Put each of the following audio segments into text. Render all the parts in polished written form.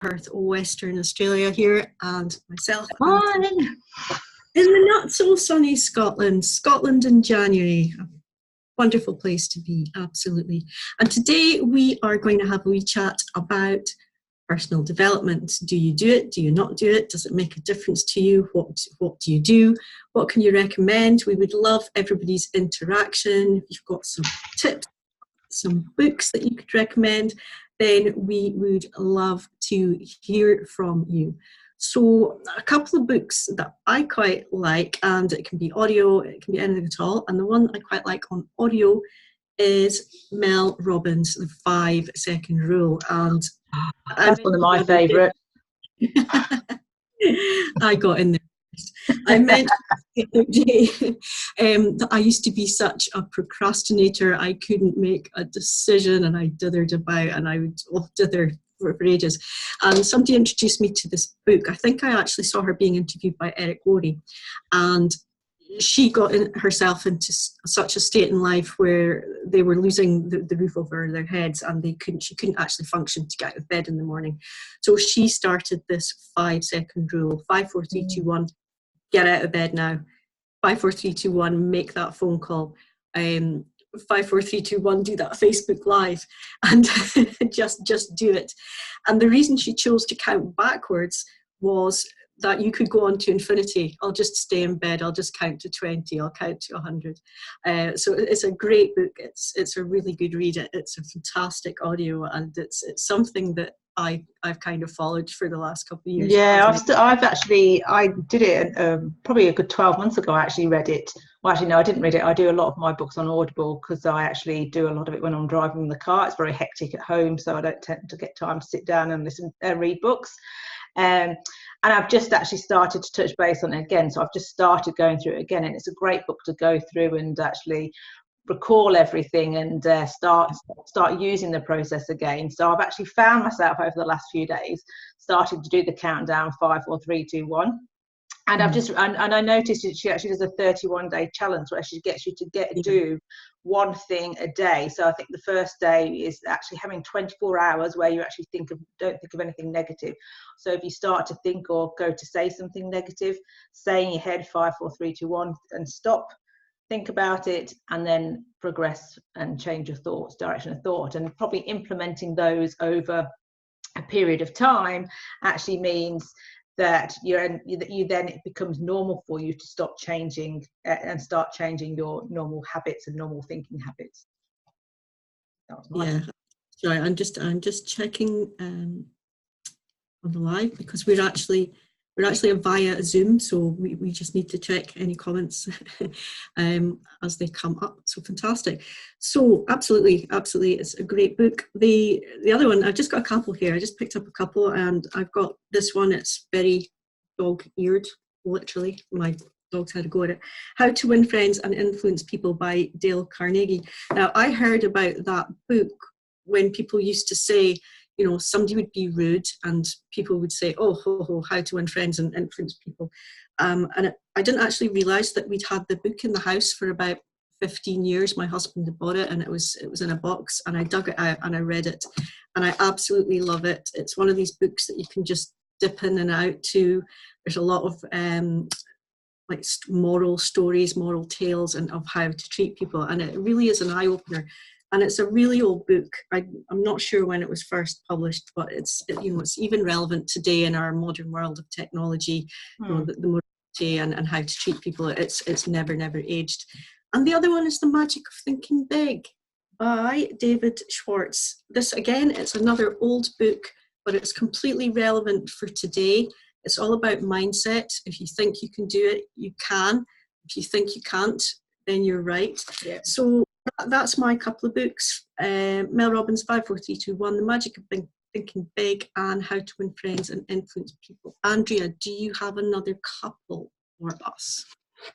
Perth, Western Australia here, and myself Hi. in the not so sunny Scotland in January. A wonderful place to be, absolutely. And today we are going to have a wee chat about personal development. Do you do it? Do you not do it? Does it make a difference to you? What do you do? What can you recommend? We would love everybody's interaction. If you've got some tips, some books that you could recommend, then we would love to hear from you. So a couple of books that I quite like, and it can be audio, it can be anything at all, and the one I quite like on audio is Mel Robbins' The 5-Second Rule. And That's one of my favourite. I got in there. I meant the other day that I used to be such a procrastinator. I couldn't make a decision, and I dithered about, and I would dither for ages. And somebody introduced me to this book. I think I actually saw her being interviewed by Eric Worre, and she got herself into such a state in life where they were losing the roof over their heads, and she couldn't actually function to get out of bed in the morning. So she started this 5-second rule: 5, 4, 3, 2, 1. Get out of bed now. 5, 4, 3, 2, 1. Make that phone call. 5, 4, 3, 2, 1. Do that Facebook Live, and just do it. And the reason she chose to count backwards was that you could go on to infinity. I'll just stay in bed. I'll just count to 20. I'll count to 100. So it's a great book. It's a really good read. It's a fantastic audio, and it's something that I've kind of followed for the last couple of years. Yeah, I did it probably a good 12 months ago. I actually read it. Well, actually, no, I didn't read it. I do a lot of my books on Audible because I actually do a lot of it when I'm driving in the car. It's very hectic at home, so I don't tend to get time to sit down and read books. And I've just actually started to touch base on it again. So I've just started going through it again, and it's a great book to go through and actually recall everything and start using the process again. So I've actually found myself over the last few days starting to do the countdown: 5, 4, 3, 2, 1. And I've just and I noticed that she actually does a 31-day challenge where she gets you to do one thing a day. So I think the first day is actually having 24 hours where you actually don't think of anything negative. So if you start to think or go to say something negative, say in your head 5, 4, 3, 2, 1, and stop. Think about it, and then progress and change your thoughts, direction of thought. And probably implementing those over a period of time actually means that it becomes normal for you to stop changing and start changing your normal habits and normal thinking habits. Yeah, sorry, I'm just checking on the live because we're actually via Zoom, so we just need to check any comments as they come up. So fantastic. So absolutely, it's a great book. The other one, I've just got a couple here. I just picked up a couple, and I've got this one. It's very dog-eared, literally. My dogs had a go at it. How to Win Friends and Influence People by Dale Carnegie. Now, I heard about that book when people used to say, somebody would be rude and people would say, oh, how to win friends and influence people. I didn't actually realise that we'd had the book in the house for about 15 years. My husband had bought it, and it was in a box, and I dug it out and I read it, and I absolutely love it. It's one of these books that you can just dip in and out to. There's a lot of like moral stories, moral tales, and of how to treat people, and it really is an eye-opener. And it's a really old book. I'm not sure when it was first published, but it's even relevant today in our modern world of technology. The morality and how to treat people. It's never aged. And the other one is The Magic of Thinking Big by David Schwartz. This again, it's another old book, but it's completely relevant for today. It's all about mindset. If you think you can do it, you can. If you think you can't, then you're right. Yeah. So that's my couple of books. Mel Robbins, 5, 4, 3, 2, 1, The Magic of Thinking Big, and How to Win Friends and Influence People. Andrea, do you have another couple for us?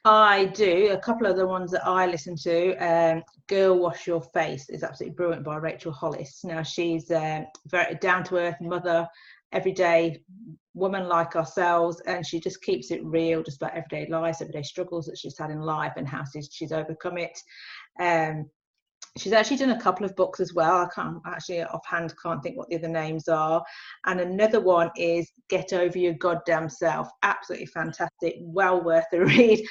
I do. A couple of the ones that I listen to. Girl Wash Your Face is absolutely brilliant by Rachel Hollis. Now, she's a very down-to-earth mother, everyday woman like ourselves, and she just keeps it real, just about everyday life, everyday struggles that she's had in life and how she's overcome it. She's actually done a couple of books as well. I can't actually offhand can't think what the other names are. And another one is Get Over Your Goddamn Self. Absolutely fantastic, well worth the read.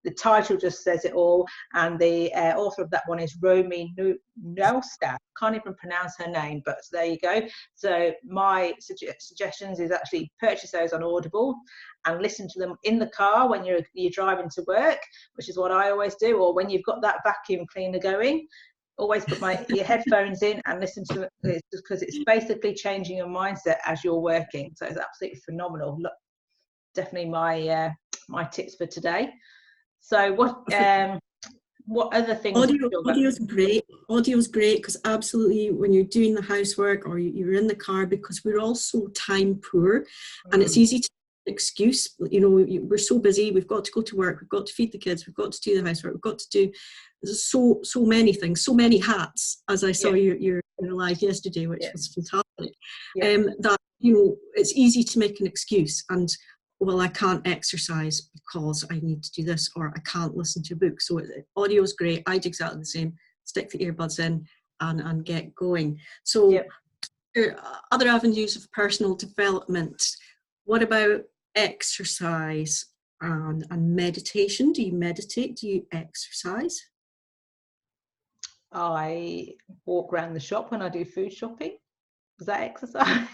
The title just says it all. And the author of that one is Romy Nelstad. Can't even pronounce her name, but there you go. So my suggestions is actually purchase those on Audible and listen to them in the car when you're driving to work, which is what I always do, or when you've got that vacuum cleaner going. Always put your headphones in and listen to it, because it's basically changing your mindset as you're working. So it's absolutely phenomenal. Look, definitely my tips for today. So what other things? Audio's great. Audio's great because absolutely when you're doing the housework or you're in the car, because we're all so time poor, and it's easy to excuse. You know, we're so busy. We've got to go to work. We've got to feed the kids. We've got to do the housework. We've got to do so many things, so many hats. As I saw your live yesterday, which was fantastic. That, you know, it's easy to make an excuse and, well, I can't exercise because I need to do this, or I can't listen to a book. So audio is great. I do exactly the same. Stick the earbuds in and get going. So other avenues of personal development. What about exercise and meditation? Do you meditate? Do you exercise? I walk around the shop when I do food shopping. Is that exercise?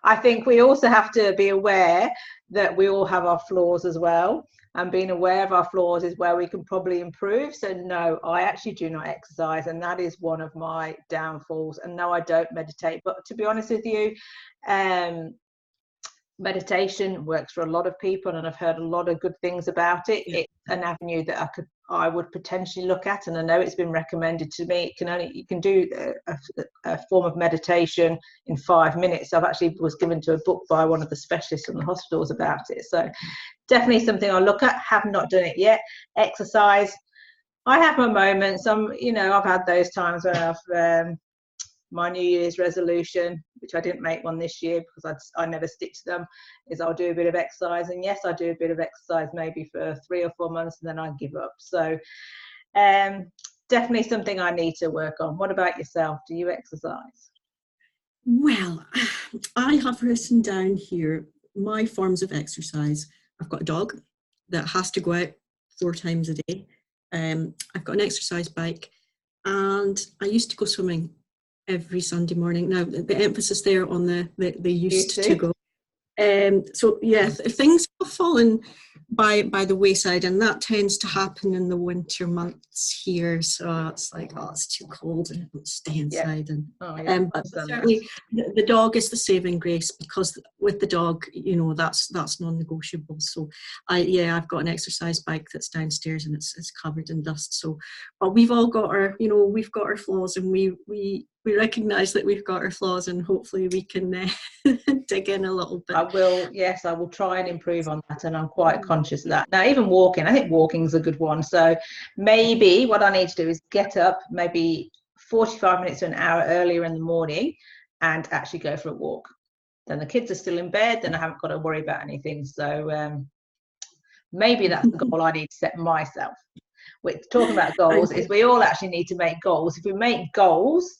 I think we also have to be aware that we all have our flaws as well, and being aware of our flaws is where we can probably improve. So no, I actually do not exercise, and that is one of my downfalls. And no, I don't meditate, but to be honest with you, meditation works for a lot of people, and I've heard a lot of good things about it. It's an avenue that I would potentially look at, and I know it's been recommended to me. You can do a form of meditation in 5 minutes. I've actually was given to a book by one of the specialists in the hospitals about it. So definitely something I'll look at. Have not done it yet. Exercise, I have my moments. I've had those times where I've my New Year's resolution, which I didn't make one this year because I never stick to them, is I'll do a bit of exercise. And yes, I do a bit of exercise maybe for 3 or 4 months, and then I give up. So definitely something I need to work on. What about yourself? Do you exercise? Well, I have written down here my forms of exercise. I've got a dog that has to go out 4 times a day. I've got an exercise bike, and I used to go swimming every Sunday morning. Now, the emphasis there on they used to go. So yeah, things have fallen by the wayside, and that tends to happen in the winter months here. So it's like, oh, it's too cold and stay inside. But certainly the dog is the saving grace, because with the dog, that's non-negotiable. So I've got an exercise bike that's downstairs, and it's covered in dust. So, but we've all got our flaws, and we recognise that we've got our flaws, and hopefully we can dig in a little bit. I will try and improve on that, and I'm quite conscious of that. Now, even walking, I think walking's a good one. So maybe what I need to do is get up maybe 45 minutes to an hour earlier in the morning and actually go for a walk. Then the kids are still in bed, then I haven't got to worry about anything. So maybe that's the goal I need to set myself. We're talking about goals, is we all actually need to make goals. If we make goals,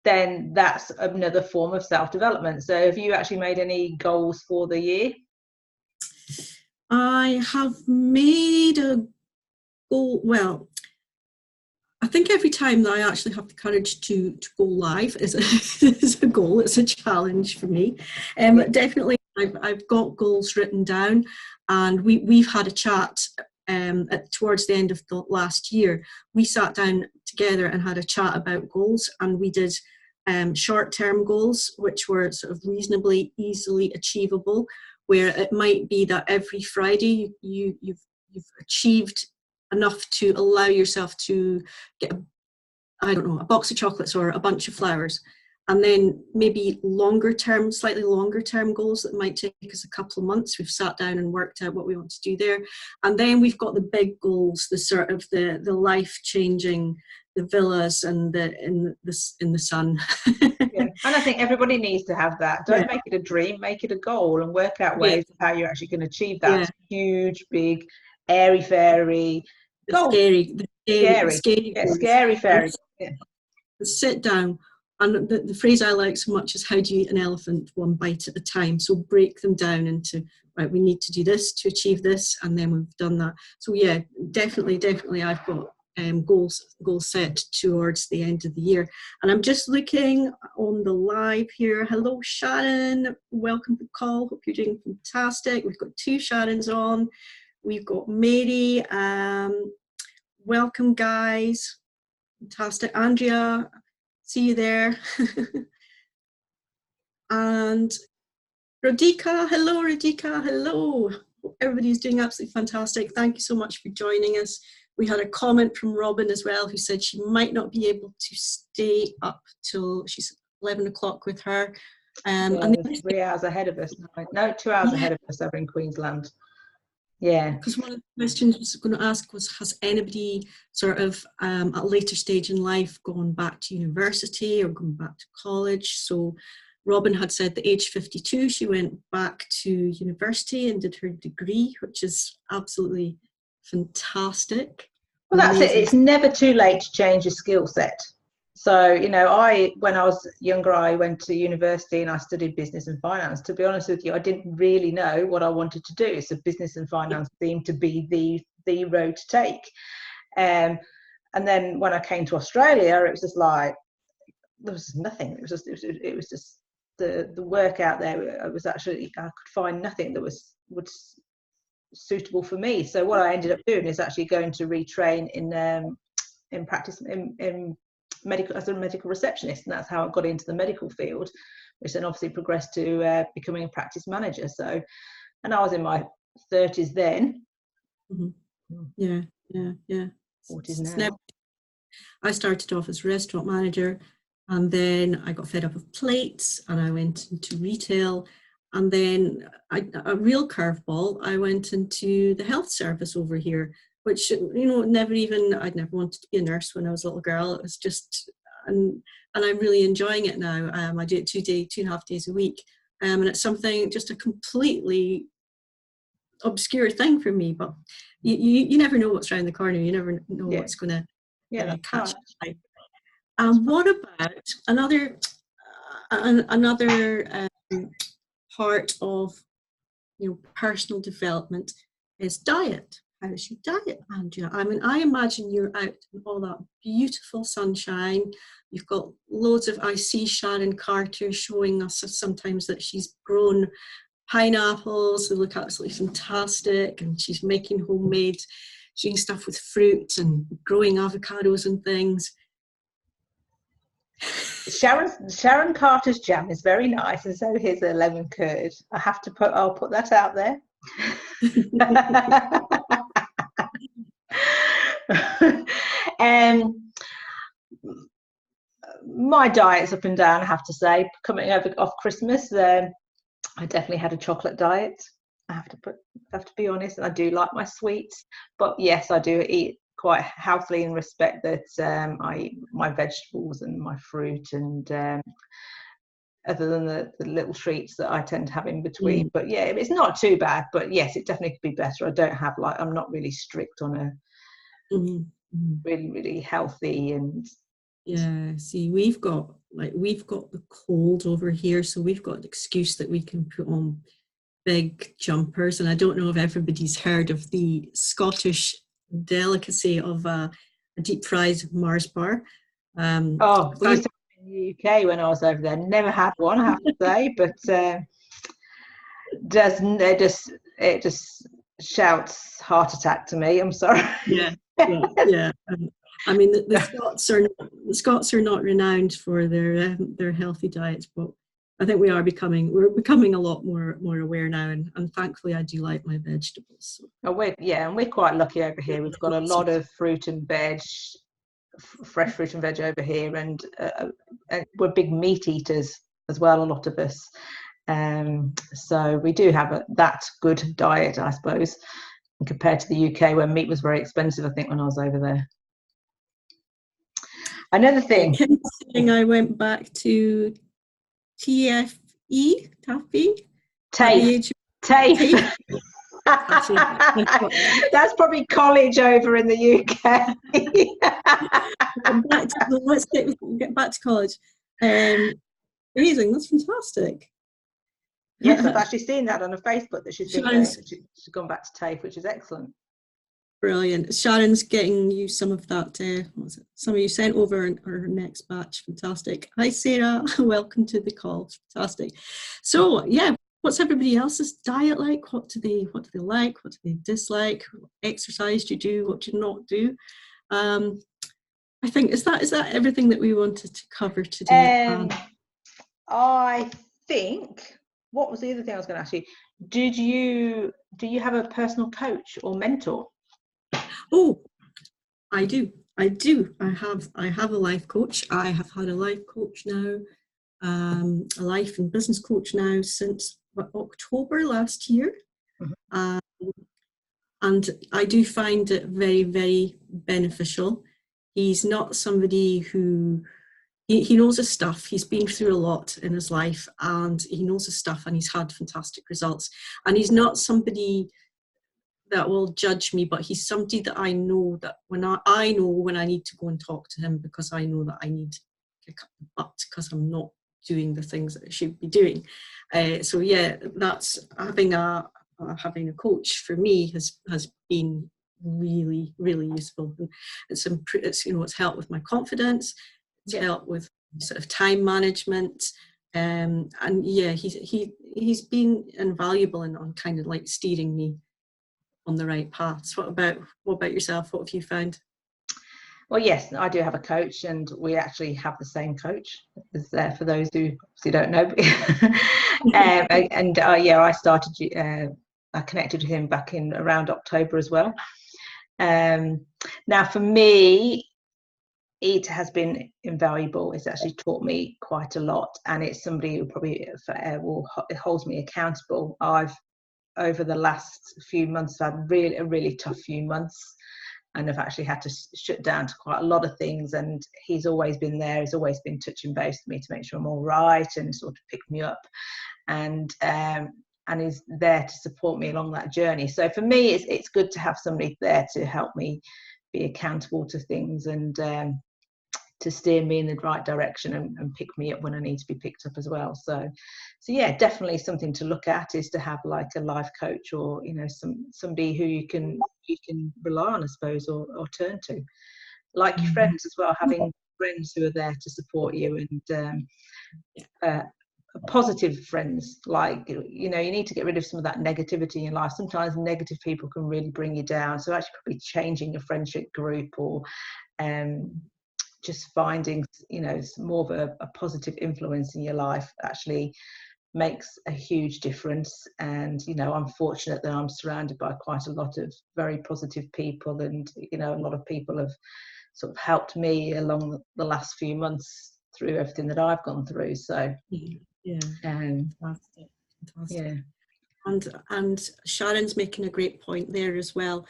then that's another form of self-development. So have you actually made any goals for the year? I have made a goal. Well, I think every time that I actually have the courage to go live is a goal. It's a challenge for me. Definitely, I've got goals written down, and we've had a chat towards the end of the last year. We sat down together and had a chat about goals, and we did short-term goals, which were sort of reasonably easily achievable, where it might be that every Friday you've achieved enough to allow yourself to get a box of chocolates or a bunch of flowers. And then maybe slightly longer term goals that might take us a couple of months. We've sat down and worked out what we want to do there. And then we've got the big goals, the sort of the life changing, the villas and in the sun. And I think everybody needs to have that. Don't make it a dream, make it a goal, and work out ways of how you actually can achieve that huge, big, airy fairy goal. The scary. Yeah, scary fairy. Yeah. Sit down. And the phrase I like so much is, how do you eat an elephant? One bite at a time. So break them down into, right, we need to do this to achieve this, and then we've done that. So yeah, definitely I've got goals set towards the end of the year. And I'm just looking on the live here. Hello, Sharon. Welcome to the call. Hope you're doing fantastic. We've got 2 Sharons on. We've got Mary. Welcome, guys. Fantastic. Andrea, see you there. And Radhika, hello, Radhika, hello. Everybody's doing absolutely fantastic. Thank you so much for joining us. We had a comment from Robin as well, who said she might not be able to stay up till she's 11 o'clock with her. And 3 hours ahead of us. No, 2 hours ahead of us over in Queensland. Yeah. Because one of the questions I was going to ask was, has anybody sort of at a later stage in life gone back to university or gone back to college? So Robin had said that age 52, she went back to university and did her degree, which is absolutely fantastic. Well, that's it. It's never too late to change your skill set. So, you know, when I was younger, I went to university and I studied business and finance. To be honest with you, I didn't really know what I wanted to do. So business and finance seemed to be the road to take. And then when I came to Australia, it was just like, there was nothing. It was just the work out there. I could find nothing that was suitable for me. So what I ended up doing is actually going to retrain in practice in medical, as a medical receptionist, and that's how I got into the medical field, which then obviously progressed to becoming a practice manager. So, and I was in my 30s then. Mm-hmm. Yeah. 40s now. I started off as a restaurant manager, and then I got fed up with plates and I went into retail, and then a real curveball, I went into the health service over here, which, you know, I'd never wanted to be a nurse when I was a little girl. It was just, and I'm really enjoying it now. I do it 2.5 days a week. And it's something, just a completely obscure thing for me, but you never know what's around the corner. You never know what's going to catch you. What about another part of, you know, personal development is diet. How is your diet, Andrea? I mean, I imagine you're out in all that beautiful sunshine. You've got loads of, I see Sharon Carter showing us sometimes that she's grown pineapples. They look absolutely fantastic, and she's making homemade, doing stuff with fruit and growing avocados and things. Sharon Carter's jam is very nice, and so here's a lemon curd. I'll put that out there. My diet's up and down, I have to say. Coming off Christmas, I definitely had a chocolate diet. I have to be honest, and I do like my sweets, but yes, I do eat quite healthily in respect that I eat my vegetables and my fruit, and other than the little treats that I tend to have in between. But yeah, it's not too bad, but yes, it definitely could be better. I'm not really strict on a really, really healthy. And yeah, see, we've got the cold over here, so we've got an excuse that we can put on big jumpers. And I don't know if everybody's heard of the Scottish delicacy of a deep fried Mars bar. We used to in the UK when I was over there. Never had one, I have to say, but it just shouts heart attack to me. I'm sorry. Yeah. I mean, the Scots are not renowned for their healthy diets, but I think we're becoming a lot more aware now, and thankfully I do like my vegetables. So. We're quite lucky over here. We've got a lot of fruit and veg, fresh fruit and veg over here, and we're big meat eaters as well, a lot of us. So we do have that good diet, I suppose, compared to the UK, where meat was very expensive, I think, when I was over there. Another thing. I went back to TAFE. That's probably college over in the UK. Let's get back to college. Amazing, that's fantastic. Yes, I've actually seen that on a Facebook that she's gone back to TAFE, which is excellent. Brilliant. Sharon's getting you some of that. Some of you sent over in our next batch. Fantastic. Hi, Sarah. Welcome to the call. Fantastic. So, yeah, what's everybody else's diet like? What do they like? What do they dislike? What exercise do you do? What do you not do? I think is that everything that we wanted to cover today? I think. What was the other thing I was going to ask you? Do you have a personal coach or mentor? Oh, I do. I have a life coach. I have had a life coach now, a life and business coach now since October last year. Mm-hmm. And I do find it very, very beneficial. He's not somebody who he knows his stuff. He's been through a lot in his life and he knows his stuff and he's had fantastic results. And he's not somebody that will judge me, but he's somebody that I know that when I know when I need to go and talk to him because I know that I need to kick up the butt because I'm not doing the things that I should be doing. So yeah, that's having a coach for me has been really, really useful. It's helped with my confidence. It's helped with sort of time management. And yeah, he's been invaluable on kind of like steering me on the right paths. What about yourself? What have you found? Well, yes, I do have a coach, and we actually have the same coach. Is there for those who obviously don't know? I started. I connected with him back in around October as well. Now, for me, it has been invaluable. It's actually taught me quite a lot, and it's somebody who probably holds me accountable. Over the last few months, I've had a really tough few months, and I've actually had to shut down to quite a lot of things. And he's always been there. He's always been touching base with me to make sure I'm all right and sort of pick me up, and he's there to support me along that journey. So for me, it's good to have somebody there to help me be accountable to things and to steer me in the right direction and pick me up when I need to be picked up as well. So yeah, definitely something to look at is to have like a life coach or somebody who you can rely on, I suppose, or turn to, like your friends as well, having friends who are there to support you and positive friends. Like you need to get rid of some of that negativity in life. Sometimes negative people can really bring you down, so actually probably changing your friendship group or just finding more of a positive influence in your life actually makes a huge difference. And I'm fortunate that I'm surrounded by quite a lot of very positive people, and a lot of people have sort of helped me along the last few months through everything that I've gone through. So fantastic. Yeah, and Sharon's making a great point there as well.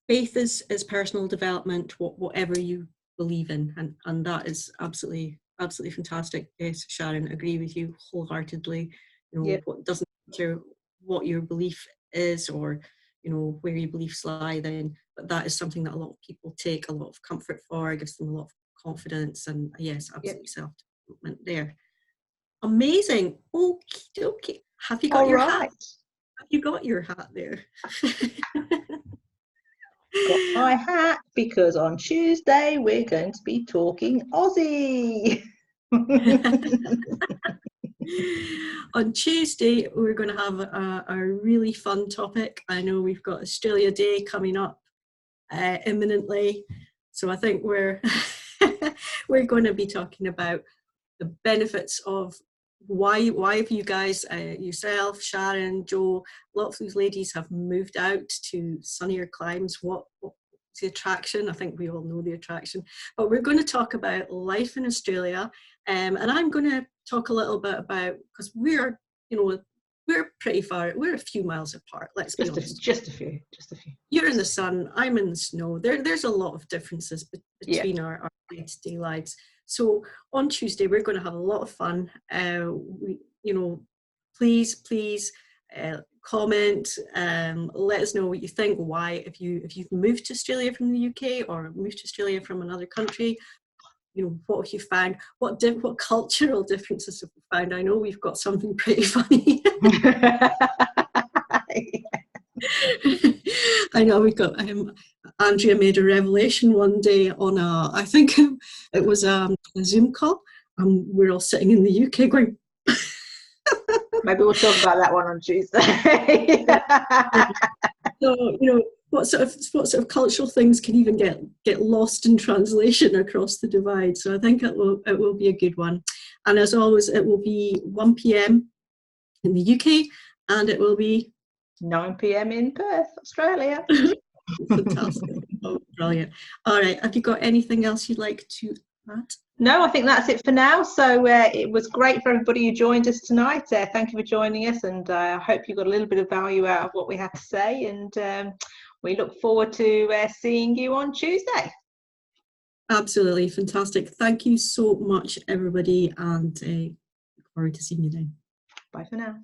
Faith is personal development, whatever you believe in, and that is absolutely fantastic. Yes, Sharon, agree with you wholeheartedly. What doesn't matter what your belief is or where your beliefs lie, then, but that is something that a lot of people take a lot of comfort for. It gives them a lot of confidence, and yes, absolutely self-development there. Amazing. Okay. Have you got your hat? Have you got your hat there? Got my hat because on Tuesday we're going to be talking Aussie. On Tuesday we're going to have a really fun topic. I know we've got Australia Day coming up imminently, so I think we're going to be talking about the benefits of why have you guys, yourself, Sharon, Joe, a lot of these ladies have moved out to sunnier climes. What's the attraction? I think we all know the attraction, but we're going to talk about life in Australia, and I'm going to talk a little bit about, because we're pretty far, we're a few miles apart, let's be honest. Just a few. You're in the sun, I'm in the snow. There's a lot of differences between our day-to-day lives. So on Tuesday, we're going to have a lot of fun. Please comment, let us know what you think, why, if you've moved to Australia from the UK or moved to Australia from another country, you know, what have you found? What cultural differences have you found? I know we've got something pretty funny. I know we've got Andrea made a revelation one day on I think it was a Zoom call. We're all sitting in the UK going. Maybe we'll talk about that one on Tuesday. So, you know, what sort of cultural things can even get lost in translation across the divide? So I think it will be a good one. And as always, it will be 1 p.m. in the UK, and it will be 9 p.m. in Perth, Australia. Fantastic. Oh, brilliant. All right. Have you got anything else you'd like to add? No, I think that's it for now. So it was great for everybody who joined us tonight. Thank you for joining us, and I hope you got a little bit of value out of what we had to say. And we look forward to seeing you on Tuesday. Absolutely fantastic. Thank you so much, everybody, and look forward to seeing you then. Bye for now.